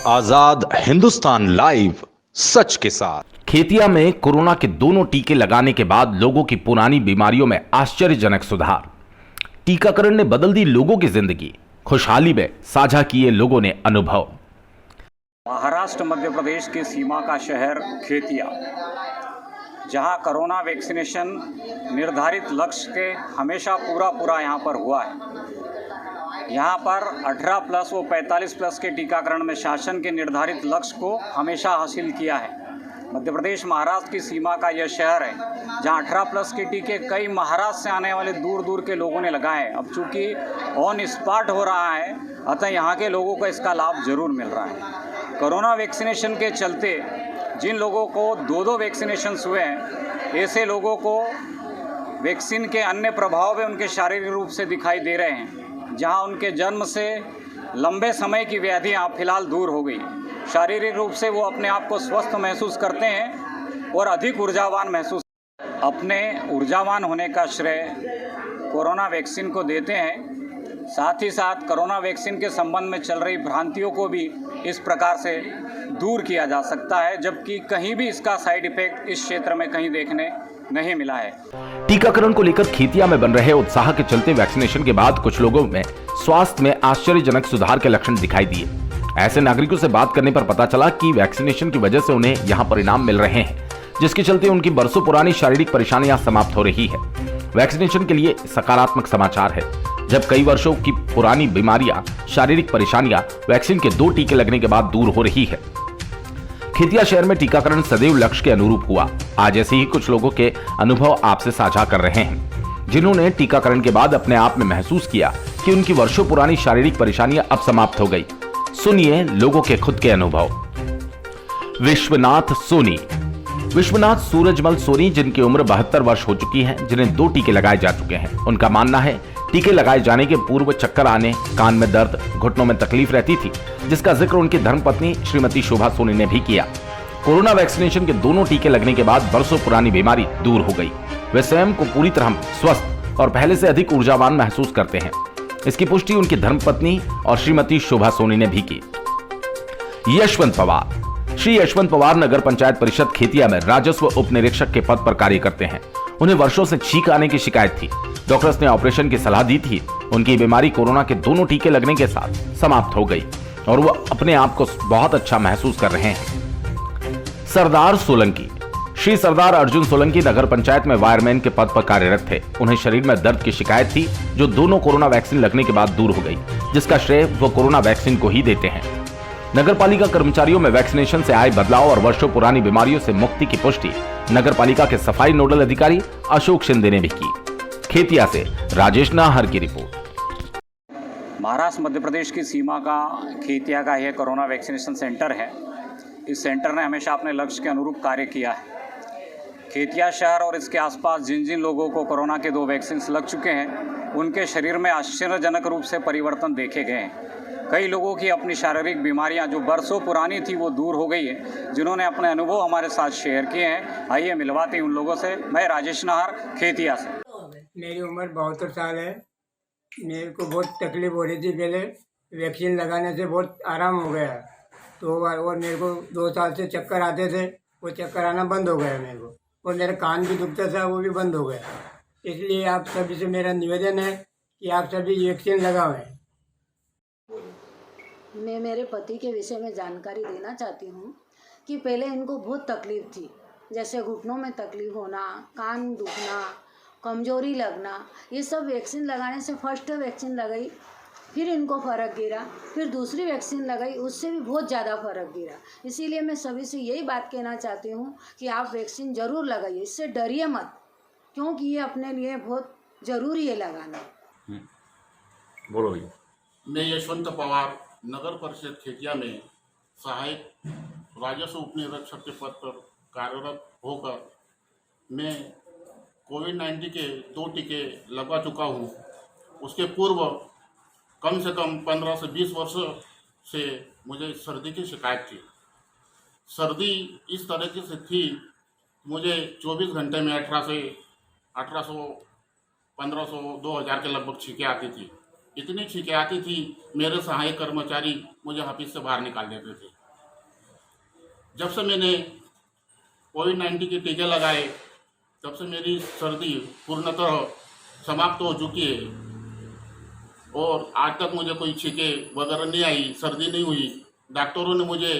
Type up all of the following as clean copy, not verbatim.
आजाद Hindustan live, सच के साथ। खेतिया में कोरोना के दोनों टीके लगाने के बाद लोगों की पुरानी बीमारियों में आश्चर्यजनक सुधार। टीकाकरण ने बदल दी लोगों की जिंदगी। खुशहाली में साझा किए लोगों ने अनुभव। महाराष्ट्र मध्य प्रदेश की सीमा का शहर खेतिया, जहां कोरोना वैक्सीनेशन निर्धारित लक्ष्य के हमेशा पूरा यहाँ पर हुआ है। यहाँ पर 18 प्लस व 45 प्लस के टीकाकरण में शासन के निर्धारित लक्ष्य को हमेशा हासिल किया है। मध्य प्रदेश महाराष्ट्र की सीमा का यह शहर है जहाँ 18 प्लस के टीके कई महाराष्ट्र से आने वाले दूर दूर के लोगों ने लगाए। अब चूँकि ऑन स्पॉट हो रहा है, अतः यहाँ के लोगों को इसका लाभ जरूर मिल रहा है। कोरोना वैक्सीनेशन के चलते जिन लोगों को दो वैक्सीनेशंस हुए हैं, ऐसे लोगों को वैक्सीन के अन्य प्रभाव भी उनके शारीरिक रूप से दिखाई दे रहे हैं। जहां उनके जन्म से लंबे समय की व्याधियां फिलहाल दूर हो गई, शारीरिक रूप से वो अपने आप को स्वस्थ महसूस करते हैं और अधिक ऊर्जावान महसूस। अपने ऊर्जावान होने का श्रेय कोरोना वैक्सीन को देते हैं। साथ ही साथ कोरोना वैक्सीन के संबंध में चल रही भ्रांतियों को भी इस प्रकार से दूर किया जा सकता है, जबकि कहीं भी इसका साइड इफेक्ट इस क्षेत्र में कहीं देखने नहीं मिला है। टीकाकरण को लेकर खेतिया में बन रहे उत्साह के चलते वैक्सीनेशन के बाद कुछ लोगों में स्वास्थ्य में आश्चर्यजनक सुधार के लक्षण दिखाई दिए। ऐसे नागरिकों से बात करने पर पता चला कि वैक्सीनेशन की वजह से उन्हें यहां परिणाम मिल रहे हैं, जिसके चलते उनकी बरसों पुरानी शारीरिक परेशानियां समाप्त हो रही है। वैक्सीनेशन के लिए सकारात्मक समाचार है, जब कई वर्षों की पुरानी बीमारियां, शारीरिक परेशानियां वैक्सीन के 2 टीके लगने के बाद दूर हो रही है। खेतिया शहर में टीकाकरण सदैव लक्ष्य के अनुरूप हुआ। आज ऐसे ही कुछ लोगों के अनुभव आपसे साझा कर रहे हैं, जिन्होंने टीकाकरण के बाद अपने आप में महसूस किया कि उनकी वर्षों पुरानी शारीरिक परेशानियां अब समाप्त हो गई। सुनिए लोगों के खुद के अनुभव। विश्वनाथ सोनी। विश्वनाथ सूरजमल सोनी, जिनकी उम्र 72 वर्ष हो चुकी है, जिन्हें 2 टीके लगाए जा चुके हैं। उनका मानना है टीके लगाए जाने के पूर्व चक्कर आने, कान में दर्द, घुटनों में तकलीफ रहती थी, जिसका जिक्र उनकी धर्मपत्नी श्रीमती शोभा सोनी ने भी किया। कोरोना वैक्सीनेशन के दोनों टीके लगने के बाद बरसों पुरानी बीमारी दूर हो गई। वे स्वयं को पूरी तरह स्वस्थ और पहले से अधिक ऊर्जावान महसूस करते हैं। इसकी पुष्टि उनकी धर्मपत्नी और श्रीमती शोभा सोनी ने भी की। यशवंत पवार। श्री यशवंत पवार नगर पंचायत परिषद खेतिया में राजस्व उप निरीक्षक के पद पर कार्य करते हैं। उन्हें वर्षों से छींक आने की शिकायत थी। डॉक्टर्स ने ऑपरेशन की सलाह दी थी। उनकी बीमारी कोरोना के दोनों टीके लगने के साथ समाप्त हो गई और वो अपने आप को बहुत अच्छा महसूस कर रहे हैं। सरदार सोलंकी। श्री सरदार अर्जुन सोलंकी नगर पंचायत में वायरमैन के पद पर कार्यरत थे। उन्हें शरीर में दर्द की शिकायत थी, जो दोनों कोरोना वैक्सीन लगने के बाद दूर हो गई, जिसका श्रेय वो कोरोना वैक्सीन को ही देते हैं। नगर पालिका कर्मचारियों में वैक्सीनेशन से आए बदलाव और वर्षों पुरानी बीमारियों से मुक्ति की पुष्टि नगर पालिका के सफाई नोडल अधिकारी अशोक शिंदे ने भी की। खेतिया से राजेश नाहर की रिपोर्ट। महाराष्ट्र मध्य प्रदेश की सीमा का खेतिया का यह कोरोना वैक्सीनेशन सेंटर है। इस सेंटर ने हमेशा अपने लक्ष्य के अनुरूप कार्य किया है। खेतिया शहर और इसके आसपास जिन जिन लोगों को कोरोना के 2 वैक्सीन लग चुके हैं, उनके शरीर में आश्चर्यजनक रूप से परिवर्तन देखे गए हैं। कई लोगों की अपनी शारीरिक बीमारियां जो बरसों पुरानी थी वो दूर हो गई है, जिन्होंने अपने अनुभव हमारे साथ शेयर किए हैं। आइए मिलवाते हैं उन लोगों से। मैं राजेश नाहर, खेतिया से। मेरी उम्र 72 साल है। मेरे को बहुत तकलीफ हो रही थी पहले, वैक्सीन लगाने से बहुत आराम हो गया। तो और मेरे को 2 साल से चक्कर आते थे, वो चक्कर आना बंद हो गया मेरे को। और मेरा कान भी दुखता था, वो भी बंद हो गया। इसलिए आप सभी से मेरा निवेदन है कि आप सभी वैक्सीन लगावें। मैं मेरे पति के विषय में जानकारी देना चाहती हूँ कि पहले इनको बहुत तकलीफ़ थी, जैसे घुटनों में तकलीफ़ होना, कान दुखना, कमजोरी लगना। ये सब वैक्सीन लगाने से फर्स्ट वैक्सीन लगाई, फिर इनको फ़र्क गिरा, फिर दूसरी वैक्सीन लगाई, उससे भी बहुत ज़्यादा फ़र्क गिरा। इसीलिए मैं सभी से यही बात कहना चाहती हूँ कि आप वैक्सीन ज़रूर लगाइए, इससे डरिए मत, क्योंकि ये अपने लिए बहुत ज़रूरी है लगाना। बोलो भैया। मैं यशवंत पवार नगर परिषद खेतिया में सहायक राजस्व उप निरीक्षक के पद पर कार्यरत होकर मैं कोविड-19 के 2 टीके लगा चुका हूँ। उसके पूर्व कम से कम 15 से 20 वर्ष से मुझे सर्दी की शिकायत थी। सर्दी इस तरीके से थी, मुझे 24 घंटे में 1800, 1500, 2000 के लगभग छींकें आती थी। इतनी छींकें आती थी, मेरे सहायक कर्मचारी मुझे ऑफिस से बाहर निकाल देते थे। जब से मैंने कोविड-19 के टीके लगाए तब से मेरी सर्दी पूर्णतः समाप्त हो चुकी है और आज तक मुझे कोई छींके वगैरह नहीं आई, सर्दी नहीं हुई। डॉक्टरों ने मुझे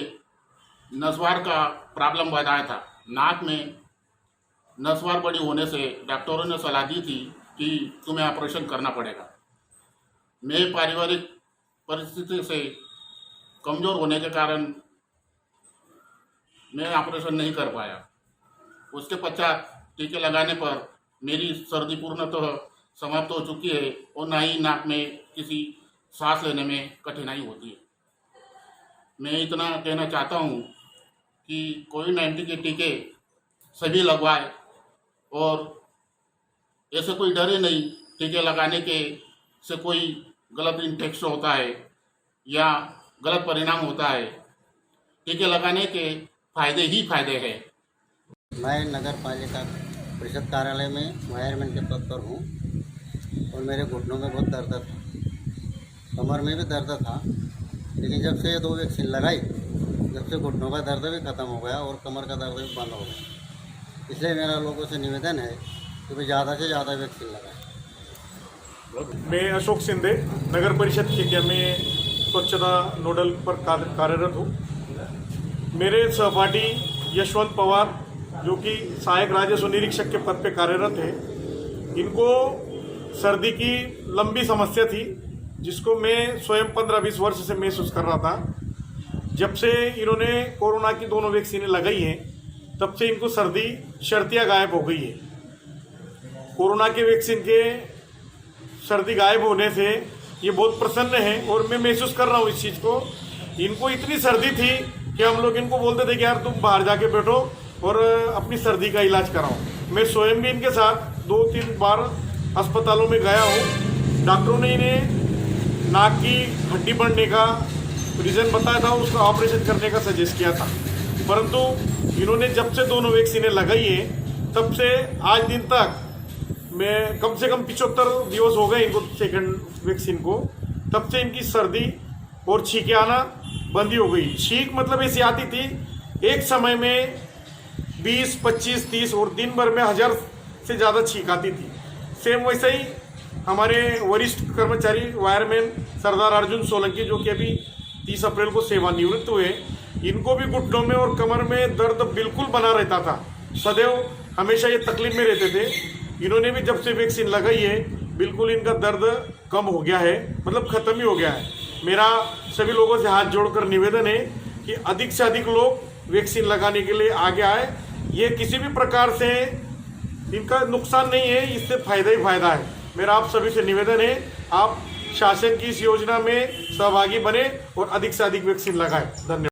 नसवार का प्रॉब्लम बताया था। नाक में नसवार बड़ी होने से डॉक्टरों ने सलाह दी थी कि तुम्हें ऑपरेशन करना पड़ेगा। मैं पारिवारिक परिस्थिति से कमज़ोर होने के कारण मैं ऑपरेशन नहीं कर पाया। उसके पश्चात टीके लगाने पर मेरी सर्दी पूर्णतः समाप्त हो चुकी है और ना ही नाक में किसी सांस लेने में कठिनाई होती है। मैं इतना कहना चाहता हूँ कि कोविड-19 के टीके सभी लगवाए और ऐसे कोई डर ही नहीं टीके लगाने के से कोई गलत इन्फेक्शन होता है या गलत परिणाम होता है। टीके लगाने के फायदे ही फायदे हैं। मैं नगर पालिका परिषद कार्यालय में वायरमैन के पद पर हूँ और मेरे घुटनों में बहुत दर्द था, कमर में भी दर्द था, लेकिन जब से ये 2 वैक्सीन लगाई जब से घुटनों का दर्द भी ख़त्म हो गया और कमर का दर्द भी बंद हो गया। इसलिए मेरा लोगों से निवेदन है कि वे ज़्यादा से ज़्यादा वैक्सीन लगाएं। मैं अशोक शिंदे नगर परिषद खेतिया में स्वच्छता नोडल पर कार्यरत हूँ। मेरे सहपाठी यशवंत पवार जो कि सहायक राजस्व निरीक्षक के पद पे कार्यरत है, इनको सर्दी की लंबी समस्या थी जिसको मैं स्वयं 15-20 वर्ष से महसूस कर रहा था। जब से इन्होंने कोरोना की दोनों वैक्सीनें लगाई हैं तब से इनको सर्दी शर्तिया गायब हो गई है। कोरोना के वैक्सीन के सर्दी गायब होने से ये बहुत प्रसन्न है और मैं महसूस कर रहा हूँ इस चीज़ को। इनको इतनी सर्दी थी कि हम लोग इनको बोलते थे कि यार तुम बाहर जाके बैठो और अपनी सर्दी का इलाज कराओ। मैं स्वयं भी इनके साथ 2-3 बार अस्पतालों में गया हूँ। डॉक्टरों ने इन्हें नाक की हड्डी बढ़ने का रीज़न बताया था, उसका ऑपरेशन करने का सजेस्ट किया था, परंतु इन्होंने जब से दोनों वैक्सीनें लगाई है तब से आज दिन तक मैं कम से कम 75 दिवस हो गए इनको सेकंड वैक्सीन को, तब से इनकी सर्दी और छींकें आना बंद ही हो गई। छींक मतलब ऐसी आती थी एक समय में 20, 25, 30 और दिन भर में 1000 से ज़्यादा छींक आती थी। सेम वैसे ही हमारे वरिष्ठ कर्मचारी वायरमैन सरदार अर्जुन सोलंकी जो कि अभी 30 अप्रैल को सेवानिवृत्त हुए, इनको भी घुटनों में और कमर में दर्द बिल्कुल बना रहता था, सदैव हमेशा ये तकलीफ में रहते थे। इन्होंने भी जब से वैक्सीन लगाई है बिल्कुल इनका दर्द कम हो गया है, मतलब ख़त्म ही हो गया है। मेरा सभी लोगों से हाथ जोड़कर निवेदन है कि अधिक से अधिक लोग वैक्सीन लगाने के लिए आगे आए। ये किसी भी प्रकार से इनका नुकसान नहीं है, इससे फ़ायदा ही फ़ायदा है। मेरा आप सभी से निवेदन है आप शासन की इस योजना में सहभागी बने और अधिक से अधिक वैक्सीन लगाएं। धन्यवाद।